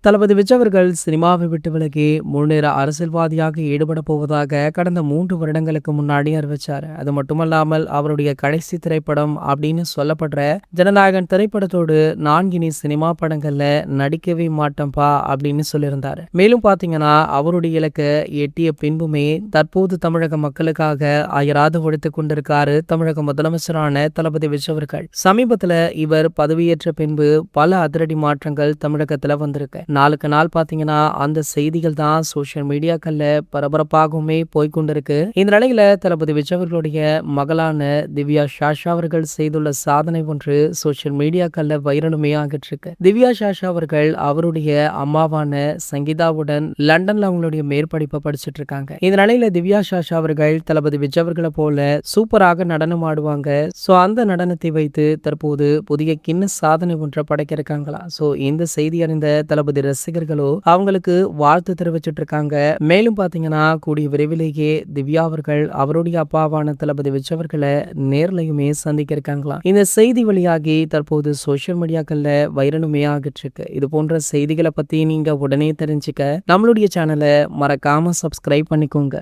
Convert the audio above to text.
தளபதி விஜய் அவர்கள் சினிமாவை விட்டு விலகி முன்னேற அரசியல்வாதியாக ஈடுபட போவதாக கடந்த 3 வருடங்களுக்கு முன்னாடி அறிவிச்சாரு. அது மட்டுமல்லாமல் அவருடைய கடைசி திரைப்படம் அப்படின்னு சொல்லப்படுற ஜனநாயகன் திரைப்படத்தோடு நான் இனி சினிமா படங்கள்ல நடிக்கவே மாட்டேன்பா அப்படின்னு சொல்லியிருந்தாரு. மேலும் பாத்தீங்கன்னா அவருடைய இலக்கை எட்டிய பின்புமே தற்போது தமிழக மக்களுக்காக அயராது உழைத்துக் கொண்டிருக்காரு தமிழக முதலமைச்சரான தளபதி விஜய் அவர்கள். சமீபத்துல இவர் பதவியேற்ற பின்பு பல அதிரடி மாற்றங்கள் தமிழகத்துல வந்திருக்கு. நாளுக்கு நாள் பாத்தீங்கன்னா அந்த செய்திகள் தான் சோசியல் மீடியாக்கள்ல பரபரப்பாகவுமே போய்கொண்டிருக்கு. இந்த நிலையில தளபதி விஜய் அவர்களுடைய மகளான திவ்யா சாஷா அவர்கள் செய்துள்ள சாதனை ஒன்று சோசியல் மீடியாக்கள்ல வைரலுமே ஆகிட்டு இருக்கு. திவ்யா சாஷா அவர்கள் அவருடைய அம்மாவான சங்கீதாவுடன் லண்டன்ல அவங்களுடைய மேற்படிப்பை படிச்சுட்டு இருக்காங்க. இந்த நிலையில திவ்யா சாஷா அவர்கள் தளபதி விஜய் அவர்களை போல சூப்பராக நடனம் ஆடுவாங்க. சோ அந்த நடனத்தை வைத்து தற்போது புதிய கின்ன சாதனை ஒன்றை படைக்க இருக்காங்களா. சோ இந்த செய்தி அறிந்த தளபதி ரசிகர்களோ அவங்களுக்கு வாழ்த்து தெரிவிச்சிட்டு இருக்காங்க. மேலும் பாத்தீங்கன்னா கூடிய விரைவிலேயே திவ்யா அவர்கள் அவருடைய அப்பாவான தளபதி விஜய் அவர்களை நேர்லயுமே சந்திக்க இருக்காங்களாம். இந்த செய்தி வழியாகி தற்போது சோசியல் மீடியாக்கள்ல வைரலுமே ஆகிட்டு இருக்கு. இது போன்ற செய்திகளை பத்தி நீங்க உடனே தெரிஞ்சுக்க நம்மளுடைய சேனலை மறக்காம சப்ஸ்கிரைப் பண்ணிக்கோங்க.